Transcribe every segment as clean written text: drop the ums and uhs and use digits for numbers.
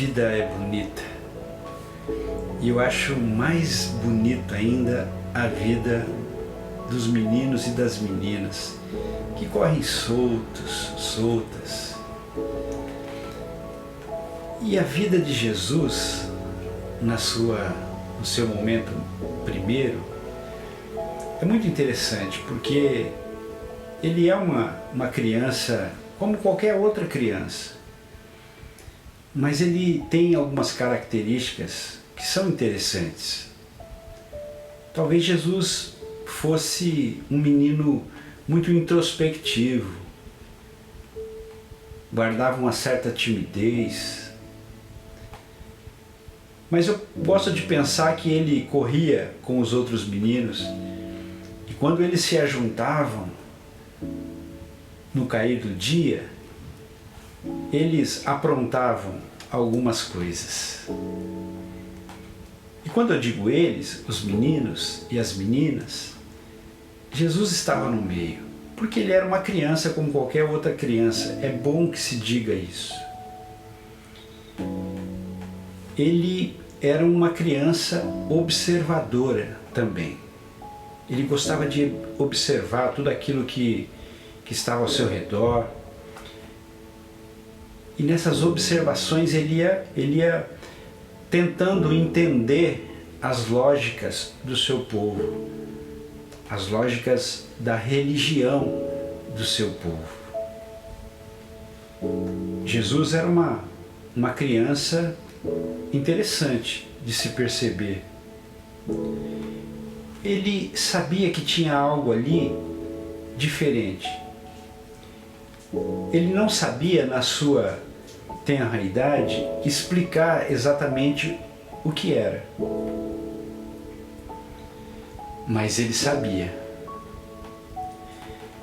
vida é bonita. E eu acho mais bonito ainda a vida dos meninos e das meninas que correm soltas. E a vida de Jesus, no seu momento primeiro, é muito interessante, porque ele é uma criança como qualquer outra criança, mas ele tem algumas características que são interessantes. Talvez Jesus fosse um menino muito introspectivo, guardava uma certa timidez, mas eu gosto de pensar que ele corria com os outros meninos e quando eles se ajuntavam no cair do dia, eles aprontavam algumas coisas. E quando eu digo eles, os meninos e as meninas, Jesus estava no meio, porque ele era uma criança como qualquer outra criança. É bom que se diga isso. Ele era uma criança observadora também. Ele gostava de observar tudo aquilo que estava ao seu redor. E nessas observações ele ia tentando entender as lógicas do seu povo, as lógicas da religião do seu povo. Jesus era uma criança interessante de se perceber. Ele sabia que tinha algo ali diferente. Ele não sabia, na sua tenra idade, explicar exatamente o que era. Mas ele sabia.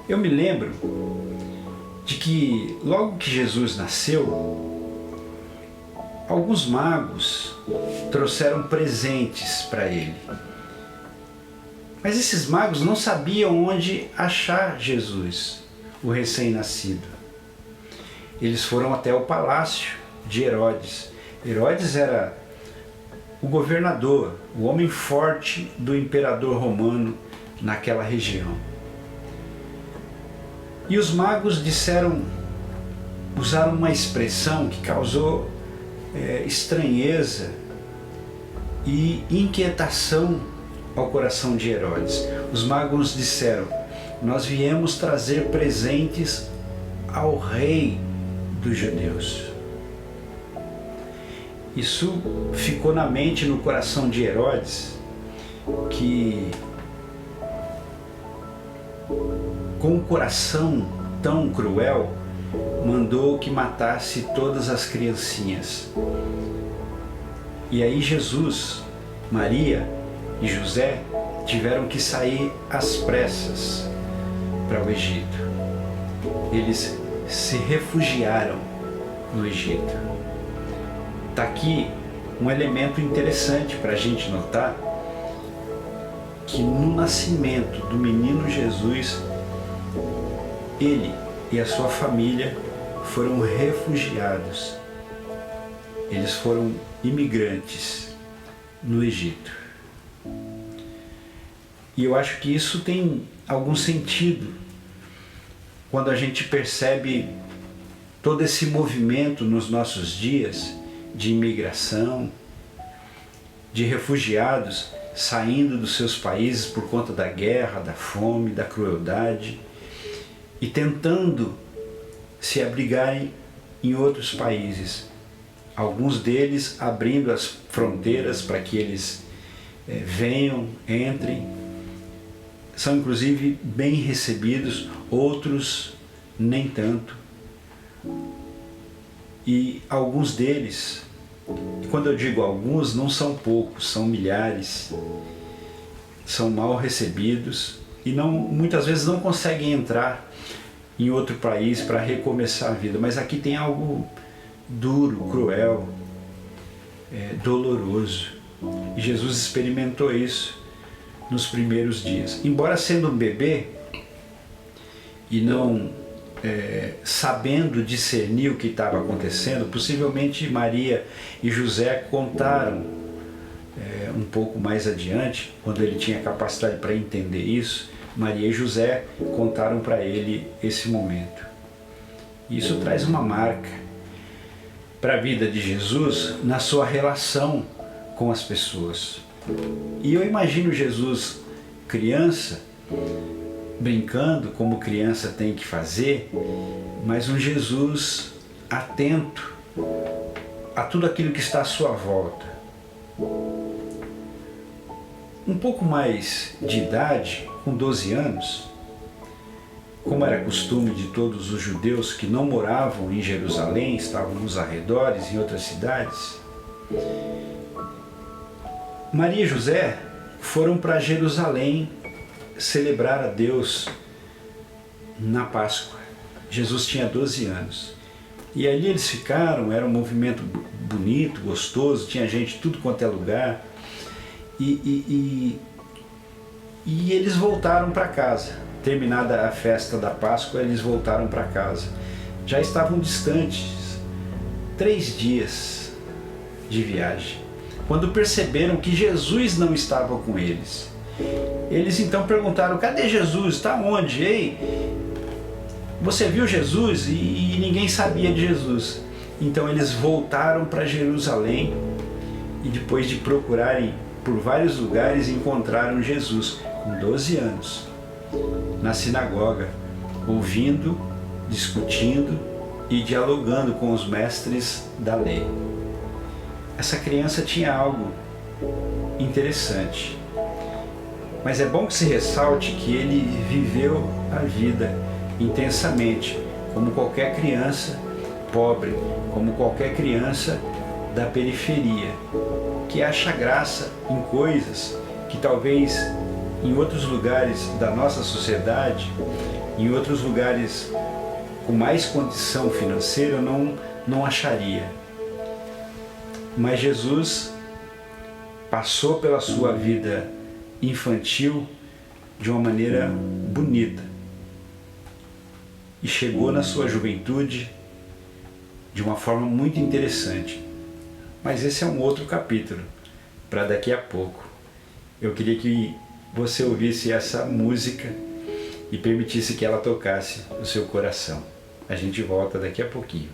Eu me lembro de que logo que Jesus nasceu, alguns magos trouxeram presentes para ele. Mas esses magos não sabiam onde achar Jesus, o recém-nascido. Eles foram até o palácio de Herodes. Herodes era o governador, o homem forte do imperador romano naquela região. E os magos usaram uma expressão que causou estranheza e inquietação ao coração de Herodes. Os magos disseram: nós viemos trazer presentes ao rei dos judeus. Isso ficou na mente, no coração de Herodes, que com um coração tão cruel mandou que matasse todas as criancinhas. E aí Jesus, Maria e José tiveram que sair às pressas para o Egito. Eles se refugiaram no Egito. Está aqui um elemento interessante para a gente notar, que no nascimento do menino Jesus, ele e a sua família foram refugiados. Eles foram imigrantes no Egito. E eu acho que isso tem algum sentido quando a gente percebe todo esse movimento nos nossos dias de imigração, de refugiados saindo dos seus países por conta da guerra, da fome, da crueldade e tentando se abrigarem em outros países. Alguns deles abrindo as fronteiras para que eles venham, entrem. São inclusive bem recebidos, outros nem tanto. E alguns deles, quando eu digo alguns, não são poucos, são milhares, são mal recebidos e muitas vezes não conseguem entrar em outro país para recomeçar a vida. Mas aqui tem algo duro, cruel, doloroso. E Jesus experimentou isso nos primeiros dias. Embora sendo um bebê e não sabendo discernir o que estava acontecendo. Possivelmente Maria e José contaram um pouco mais adiante, quando ele tinha capacidade para entender isso. Maria e José contaram para ele esse momento. Isso traz uma marca para a vida de Jesus na sua relação com as pessoas. E eu imagino Jesus criança, brincando como criança tem que fazer, mas um Jesus atento a tudo aquilo que está à sua volta. Um pouco mais de idade, com 12 anos, como era costume de todos os judeus que não moravam em Jerusalém, estavam nos arredores, em outras cidades, Maria e José foram para Jerusalém celebrar a Deus na Páscoa. Jesus tinha 12 anos. E ali eles ficaram, era um movimento bonito, gostoso, tinha gente de tudo quanto é lugar. E eles voltaram para casa. Terminada a festa da Páscoa, eles voltaram para casa. Já estavam distantes, 3 dias de viagem, quando perceberam que Jesus não estava com eles. Eles então perguntaram: cadê Jesus? Está onde? Ei, você viu Jesus? E ninguém sabia de Jesus. Então eles voltaram para Jerusalém e, depois de procurarem por vários lugares, encontraram Jesus com 12 anos na sinagoga, ouvindo, discutindo e dialogando com os mestres da lei. Essa criança tinha algo interessante, mas é bom que se ressalte que ele viveu a vida intensamente, como qualquer criança pobre, como qualquer criança da periferia, que acha graça em coisas que talvez em outros lugares da nossa sociedade, em outros lugares com mais condição financeira, não acharia. Mas Jesus passou pela sua vida infantil de uma maneira bonita e chegou na sua juventude de uma forma muito interessante. Mas esse é um outro capítulo para daqui a pouco. Eu queria que você ouvisse essa música e permitisse que ela tocasse o seu coração. A gente volta daqui a pouquinho.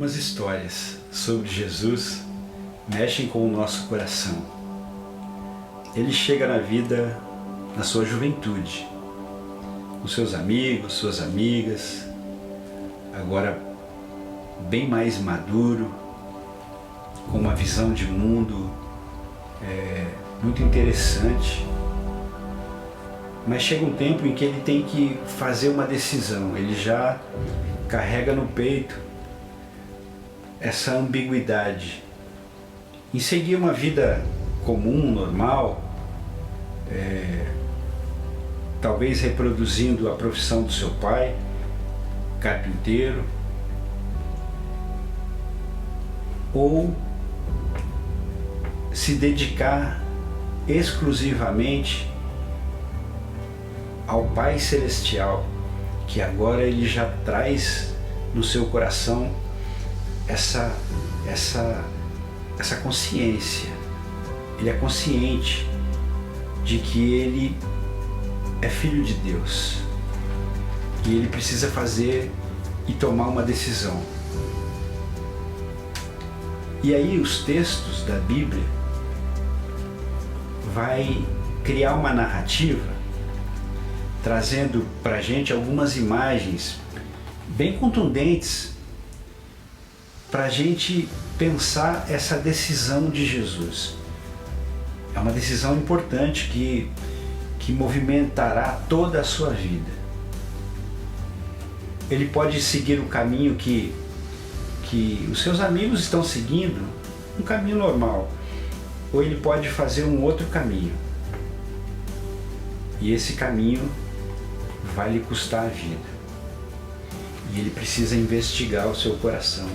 Algumas histórias sobre Jesus mexem com o nosso coração. Ele chega na vida na sua juventude, com seus amigos, suas amigas, agora bem mais maduro, com uma visão de mundo muito interessante. Mas chega um tempo em que ele tem que fazer uma decisão. Ele já carrega no peito essa ambiguidade em seguir uma vida comum, normal, talvez reproduzindo a profissão do seu pai, carpinteiro, ou se dedicar exclusivamente ao Pai Celestial, que agora ele já traz no seu coração essa consciência. Ele é consciente de que ele é filho de Deus e ele precisa fazer e tomar uma decisão. E aí os textos da Bíblia vai criar uma narrativa trazendo para a gente algumas imagens bem contundentes para a gente pensar essa decisão de Jesus. É uma decisão importante que movimentará toda a sua vida. Ele pode seguir o caminho que os seus amigos estão seguindo, um caminho normal, ou ele pode fazer um outro caminho. E esse caminho vai lhe custar a vida. E ele precisa investigar o seu coração.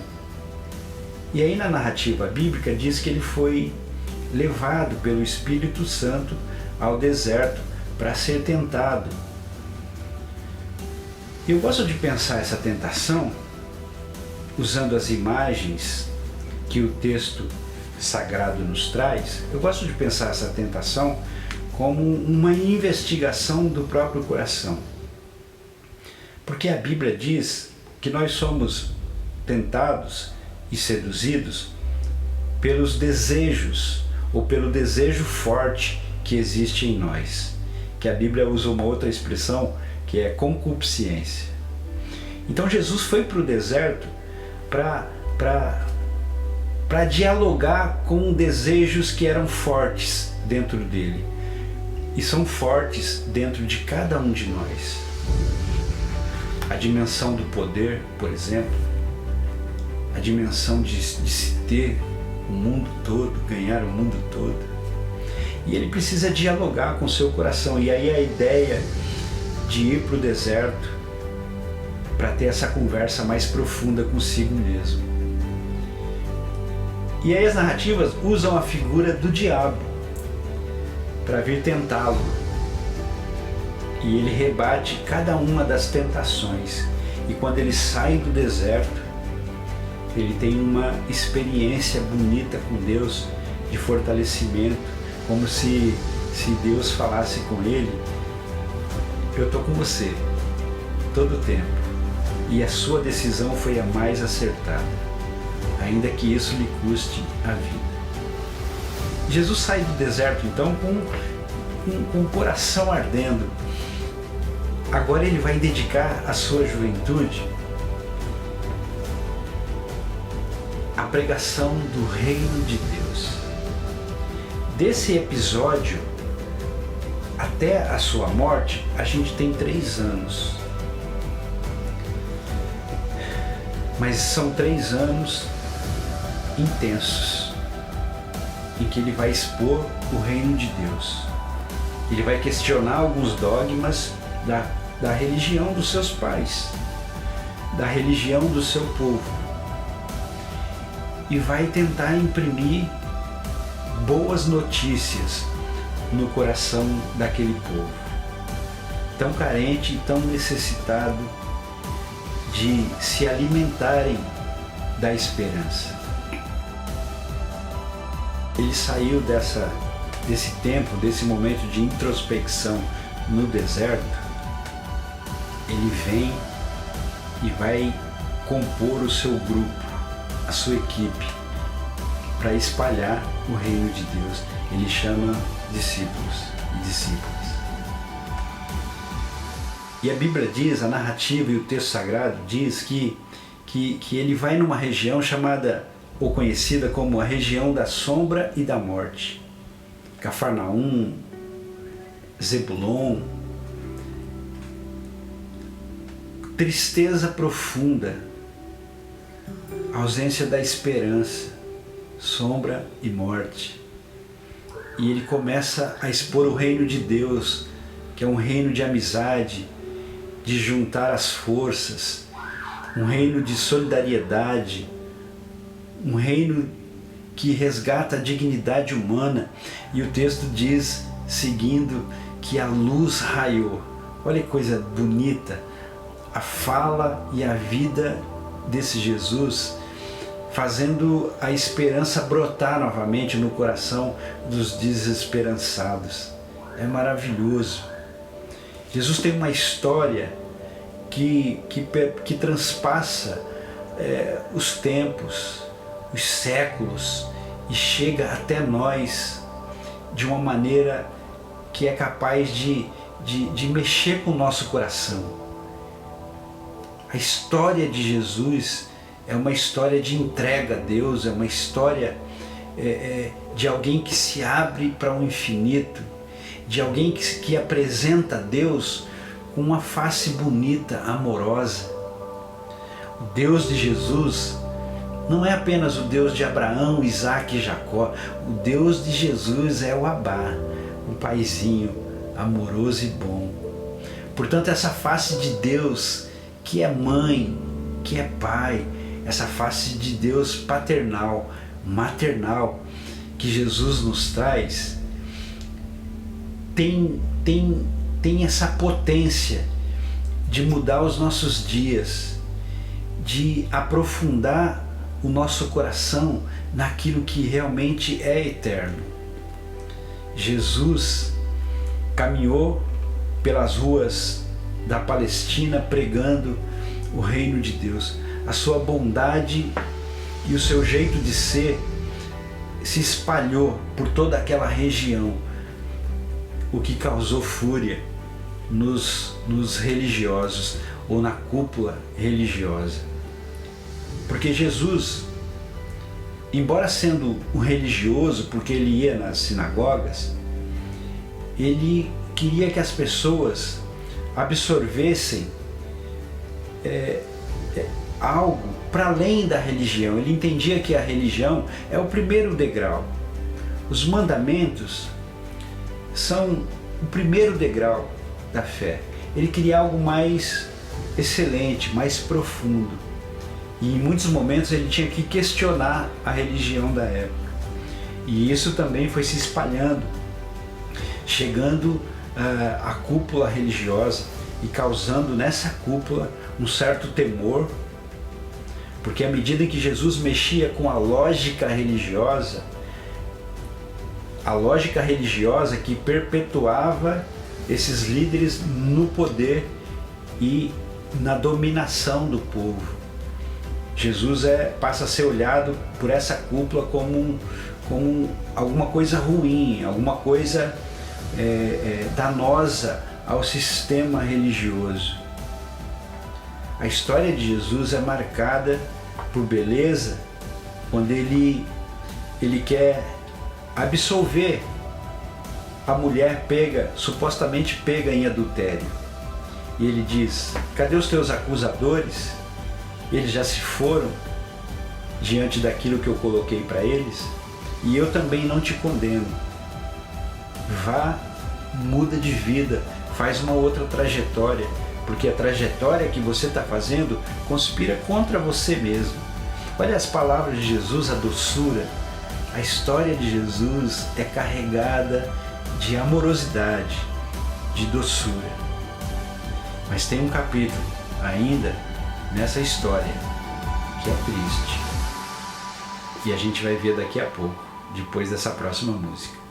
E aí na narrativa bíblica diz que ele foi levado pelo Espírito Santo ao deserto para ser tentado. Eu gosto de pensar essa tentação usando as imagens que o texto sagrado nos traz. Eu gosto de pensar essa tentação como uma investigação do próprio coração. Porque a Bíblia diz que nós somos tentados e seduzidos pelos desejos, ou pelo desejo forte que existe em nós, que a Bíblia usa uma outra expressão que é concupiscência. Então Jesus foi para o deserto para dialogar com desejos que eram fortes dentro dele e são fortes dentro de cada um de nós. A dimensão do poder, por exemplo, a dimensão de se ter o mundo todo, ganhar o mundo todo. E ele precisa dialogar com o seu coração. E aí a ideia de ir para o deserto para ter essa conversa mais profunda consigo mesmo. E aí as narrativas usam a figura do diabo para vir tentá-lo. E ele rebate cada uma das tentações. E quando ele sai do deserto, ele tem uma experiência bonita com Deus, de fortalecimento, como se Deus falasse com ele: eu estou com você todo o tempo, e a sua decisão foi a mais acertada, ainda que isso lhe custe a vida. Jesus sai do deserto então com o coração ardendo. Agora ele vai dedicar a sua juventude à pregação do reino de Deus. Desse episódio até a sua morte, a gente tem 3 anos. Mas são 3 anos intensos, em que ele vai expor o reino de Deus. Ele vai questionar alguns dogmas da religião dos seus pais, da religião do seu povo, e vai tentar imprimir boas notícias no coração daquele povo, tão carente e tão necessitado de se alimentarem da esperança. Ele saiu desse tempo, desse momento de introspecção no deserto. Ele vem e vai compor o seu grupo, a sua equipe para espalhar o reino de Deus. Ele chama discípulos e discípulas. E a Bíblia diz, a narrativa e o texto sagrado diz que ele vai numa região chamada, ou conhecida como a região da sombra e da morte. Cafarnaum, Zebulon. Tristeza profunda, ausência da esperança, sombra e morte. E ele começa a expor o reino de Deus, que é um reino de amizade, de juntar as forças, um reino de solidariedade, um reino que resgata a dignidade humana. E o texto diz, seguindo, que a luz raiou. Olha que coisa bonita, a fala e a vida desse Jesus, fazendo a esperança brotar novamente no coração dos desesperançados. É maravilhoso. Jesus tem uma história que transpassa os tempos, os séculos, e chega até nós de uma maneira que é capaz de mexer com o nosso coração. A história de Jesus é uma história de entrega a Deus, é uma história de alguém que se abre para o infinito, de alguém que apresenta a Deus com uma face bonita, amorosa. O Deus de Jesus não é apenas o Deus de Abraão, Isaac e Jacó. O Deus de Jesus é o Abá, um paizinho amoroso e bom. Portanto, essa face de Deus que é mãe, que é pai, essa face de Deus paternal, maternal, que Jesus nos traz, tem essa potência de mudar os nossos dias, de aprofundar o nosso coração naquilo que realmente é eterno. Jesus caminhou pelas ruas da Palestina pregando o reino de Deus. A sua bondade e o seu jeito de ser se espalhou por toda aquela região, o que causou fúria nos religiosos ou na cúpula religiosa. Porque Jesus, embora sendo um religioso, porque ele ia nas sinagogas, ele queria que as pessoas absorvessem algo para além da religião. Ele entendia que a religião é o primeiro degrau. Os mandamentos são o primeiro degrau da fé. Ele queria algo mais excelente, mais profundo. E em muitos momentos ele tinha que questionar a religião da época. E isso também foi se espalhando, chegando à cúpula religiosa e causando nessa cúpula um certo temor, porque à medida que Jesus mexia com a lógica religiosa que perpetuava esses líderes no poder e na dominação do povo. Jesus passa a ser olhado por essa cúpula como alguma coisa ruim, alguma coisa danosa ao sistema religioso. A história de Jesus é marcada por beleza quando ele quer absolver a mulher supostamente pega em adultério. E ele diz: cadê os teus acusadores? Eles já se foram diante daquilo que eu coloquei para eles, e eu também não te condeno. Vá, muda de vida, faz uma outra trajetória, porque a trajetória que você está fazendo conspira contra você mesmo. Olha as palavras de Jesus, a doçura. A história de Jesus é carregada de amorosidade, de doçura. Mas tem um capítulo ainda nessa história que é triste, e a gente vai ver daqui a pouco, depois dessa próxima música.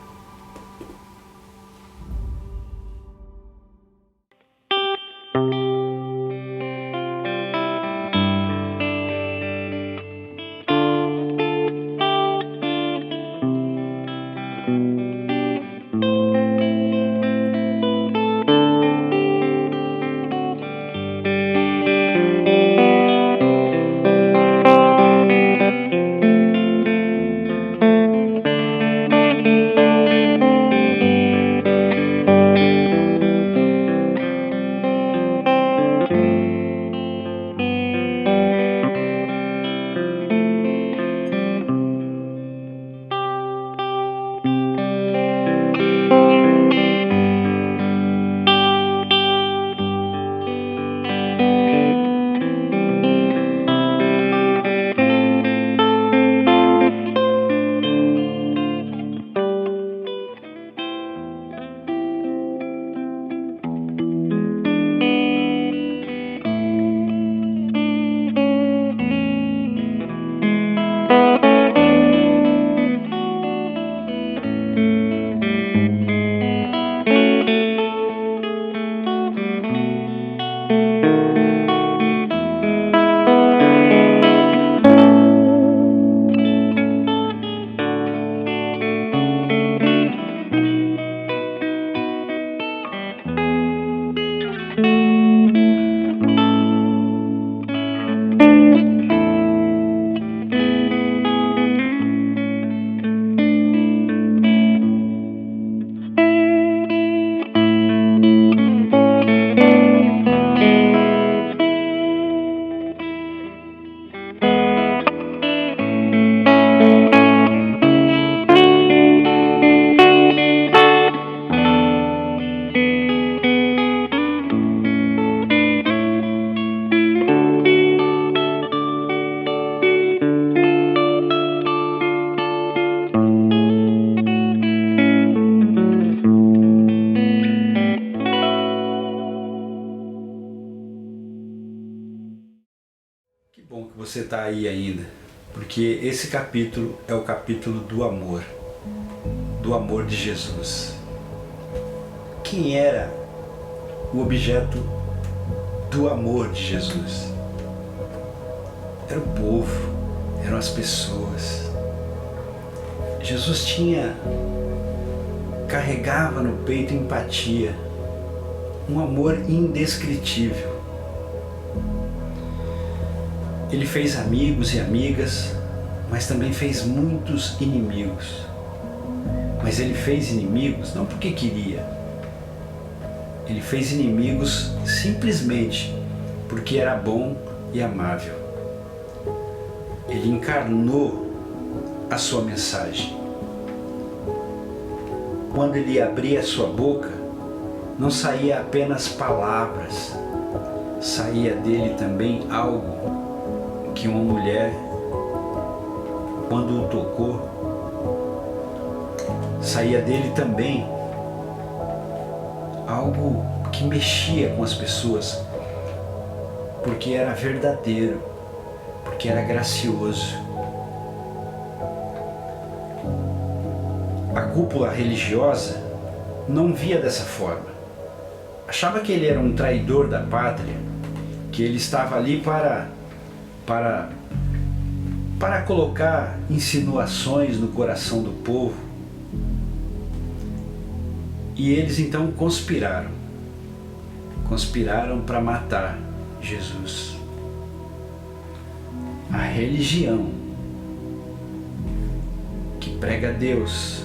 você está aí ainda, porque esse capítulo é o capítulo do amor de Jesus. Quem era o objeto do amor de Jesus? Era o povo, eram as pessoas. Jesus carregava no peito empatia, um amor indescritível. Ele fez amigos e amigas, mas também fez muitos inimigos. Mas ele fez inimigos não porque queria. Ele fez inimigos simplesmente porque era bom e amável. Ele encarnou a sua mensagem. Quando ele abria a sua boca, não saía apenas palavras, saía dele também algo que uma mulher, quando o tocou, saía dele também algo que mexia com as pessoas, porque era verdadeiro, porque era gracioso. A cúpula religiosa não via dessa forma. Achava que ele era um traidor da pátria, que ele estava ali para colocar insinuações no coração do povo. E eles então conspiraram para matar Jesus. A religião que prega Deus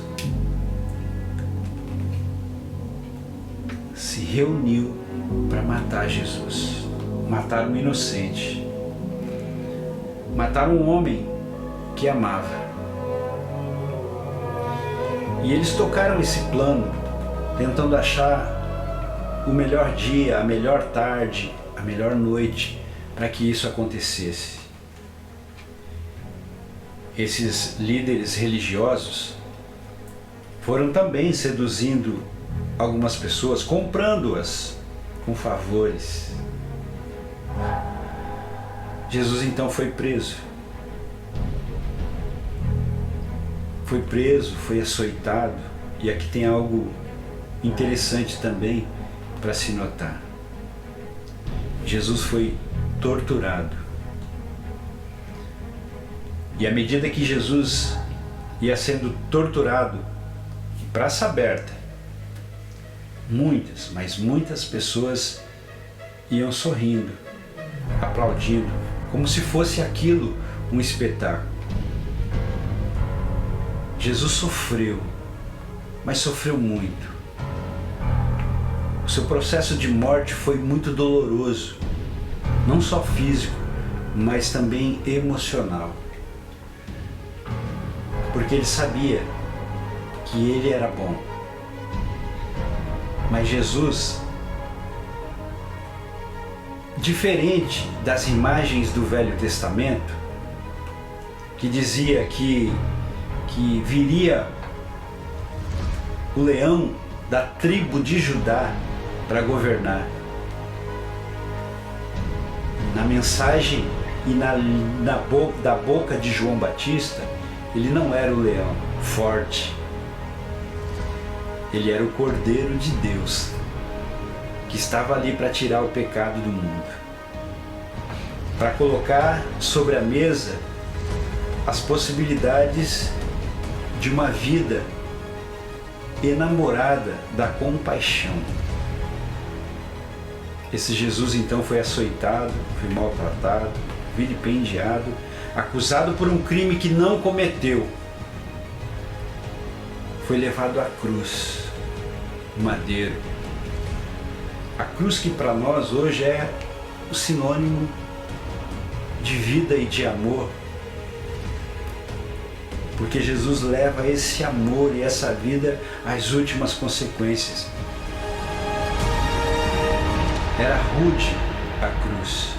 se reuniu para matar Jesus, matar um inocente, matar um homem que amava. E eles tocaram esse plano, tentando achar o melhor dia, a melhor tarde, a melhor noite para que isso acontecesse. Esses líderes religiosos foram também seduzindo algumas pessoas, comprando-as com favores. Jesus então foi preso. Foi açoitado, e aqui tem algo interessante também para se notar. Jesus foi torturado. E à medida que Jesus ia sendo torturado, em praça aberta, muitas pessoas iam sorrindo, aplaudindo, como se fosse aquilo um espetáculo. Jesus sofreu, mas sofreu muito. O seu processo de morte foi muito doloroso, não só físico, mas também emocional. Porque ele sabia que ele era bom. Mas Jesus, diferente das imagens do Velho Testamento, que dizia que viria o leão da tribo de Judá para governar. Na mensagem e da boca de João Batista, ele não era o leão forte. Ele era o Cordeiro de Deus, que estava ali para tirar o pecado do mundo, para colocar sobre a mesa as possibilidades de uma vida enamorada da compaixão. Esse Jesus então foi açoitado, foi maltratado, vilipendiado, acusado por um crime que não cometeu. Foi levado à cruz, no madeiro. A cruz que para nós hoje é o sinônimo de vida e de amor. Porque Jesus leva esse amor e essa vida às últimas consequências. Era rude a cruz.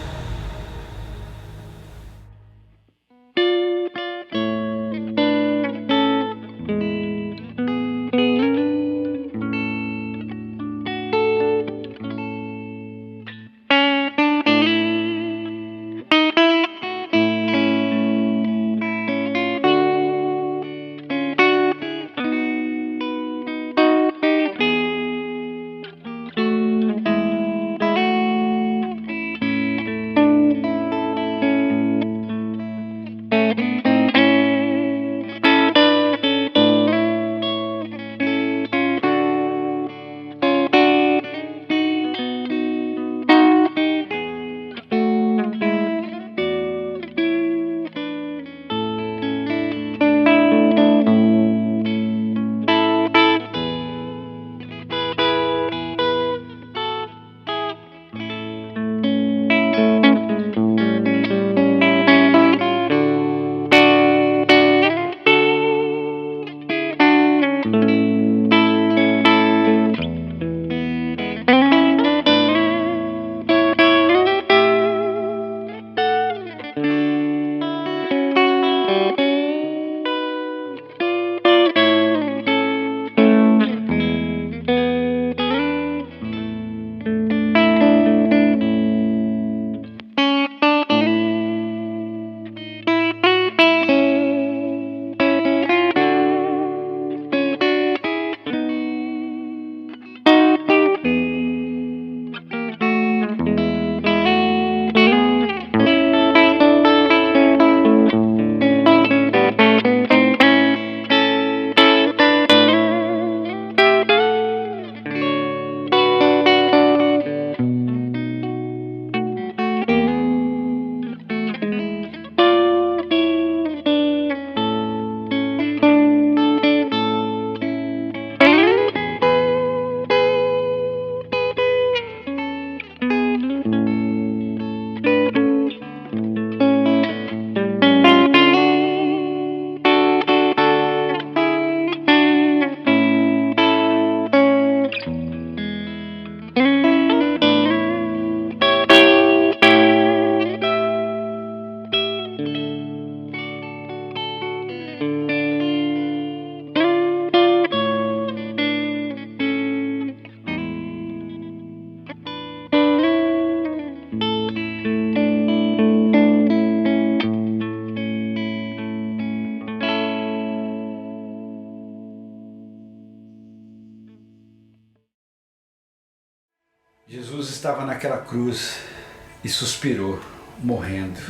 Jesus estava naquela cruz e suspirou, morrendo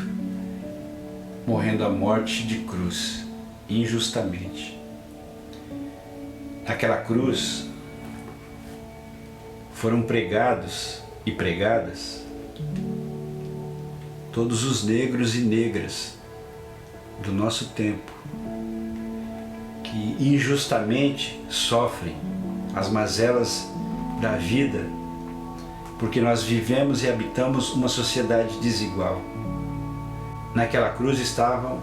a morte de cruz, injustamente. Naquela cruz foram pregados e pregadas todos os negros e negras do nosso tempo, que injustamente sofrem as mazelas da vida, porque nós vivemos e habitamos uma sociedade desigual. Naquela cruz estava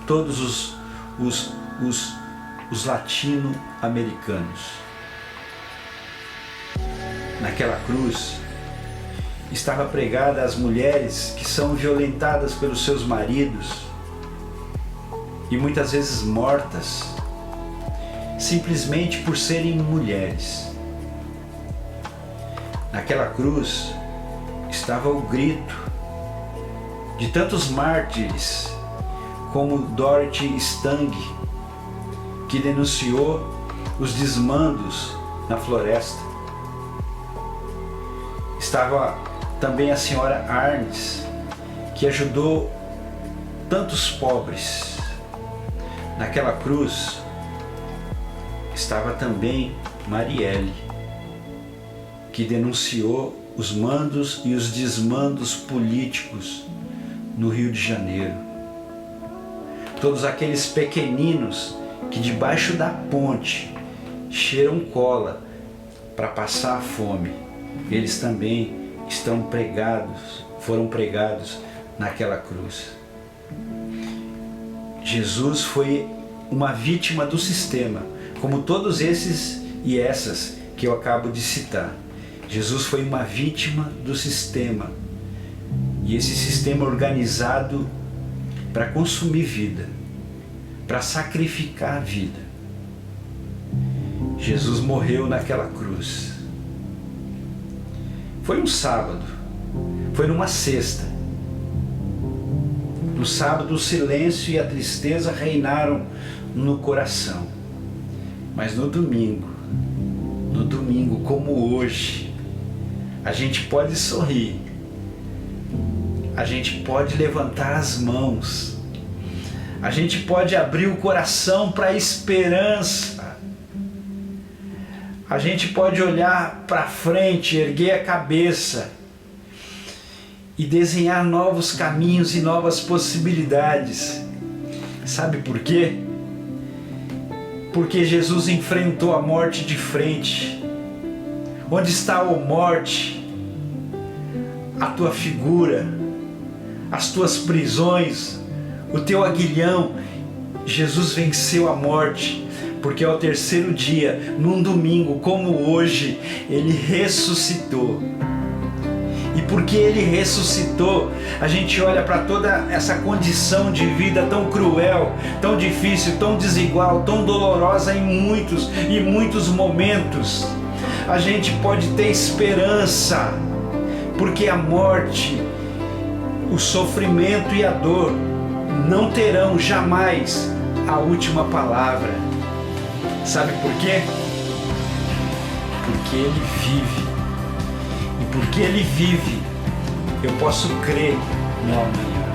todos os latino-americanos. Naquela cruz estava pregada as mulheres que são violentadas pelos seus maridos e muitas vezes mortas, simplesmente por serem mulheres. Naquela cruz estava o grito de tantos mártires, como Dorothy Stang, que denunciou os desmandos na floresta. Estava também a senhora Arnes, que ajudou tantos pobres. Naquela cruz estava também Marielle, que denunciou os mandos e os desmandos políticos no Rio de Janeiro. Todos aqueles pequeninos que debaixo da ponte cheiram cola para passar a fome, eles também foram pregados naquela cruz. Jesus foi uma vítima do sistema, como todos esses e essas que eu acabo de citar. Jesus foi uma vítima do sistema, e esse sistema organizado para consumir vida, para sacrificar a vida. Jesus morreu naquela cruz. Foi um sábado, foi numa sexta. No sábado o silêncio e a tristeza reinaram no coração. Mas no domingo como hoje, a gente pode sorrir, a gente pode levantar as mãos, a gente pode abrir o coração para a esperança, a gente pode olhar para frente, erguer a cabeça e desenhar novos caminhos e novas possibilidades. Sabe por quê? Porque Jesus enfrentou a morte de frente. Onde está, ó morte, a tua figura, as tuas prisões, o teu aguilhão? Jesus venceu a morte, porque ao terceiro dia, num domingo como hoje, Ele ressuscitou. E porque Ele ressuscitou, a gente olha para toda essa condição de vida tão cruel, tão difícil, tão desigual, tão dolorosa em muitos momentos. A gente pode ter esperança, porque a morte, o sofrimento e a dor não terão jamais a última palavra. Sabe por quê? Porque Ele vive. E porque Ele vive, eu posso crer no amanhã.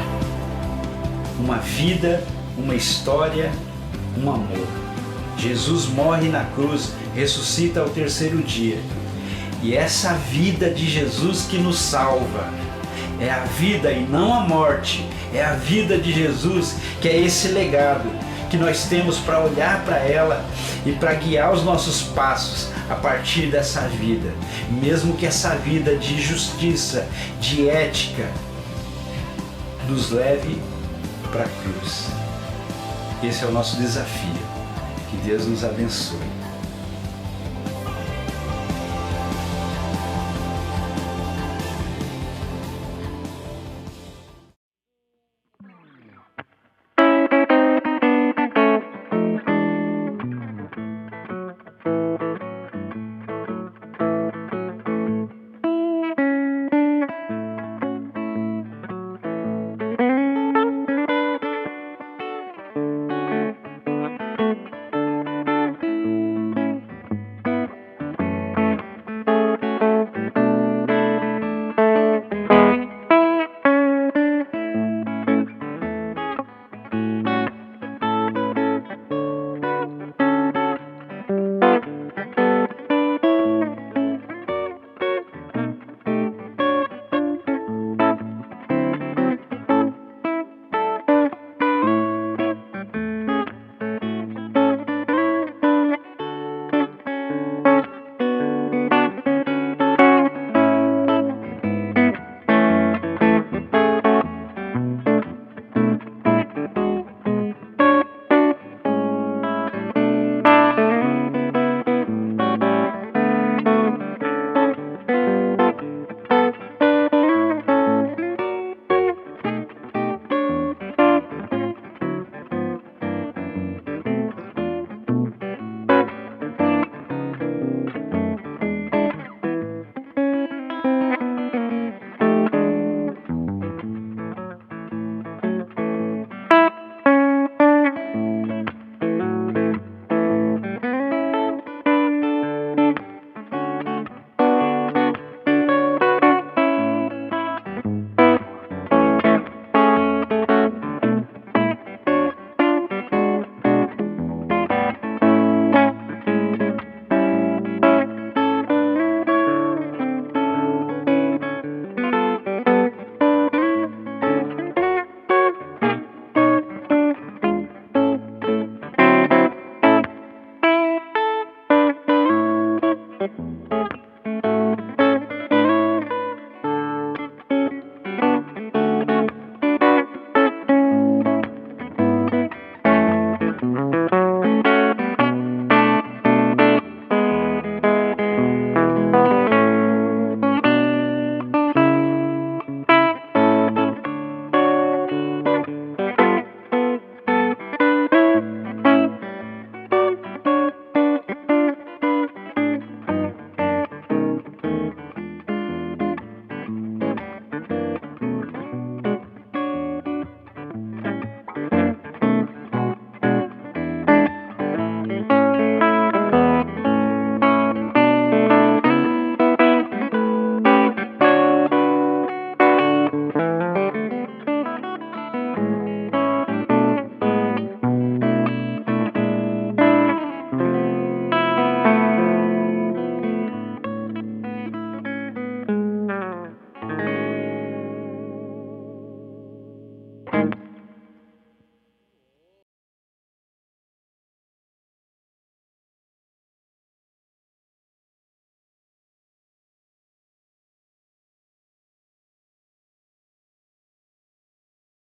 Uma vida, uma história, um amor. Jesus morre na cruz, ressuscita ao terceiro dia. E essa vida de Jesus que nos salva. É a vida e não a morte. É a vida de Jesus, que é esse legado que nós temos para olhar para ela e para guiar os nossos passos a partir dessa vida. Mesmo que essa vida de justiça, de ética, nos leve para a cruz. Esse é o nosso desafio. Que Deus nos abençoe. Música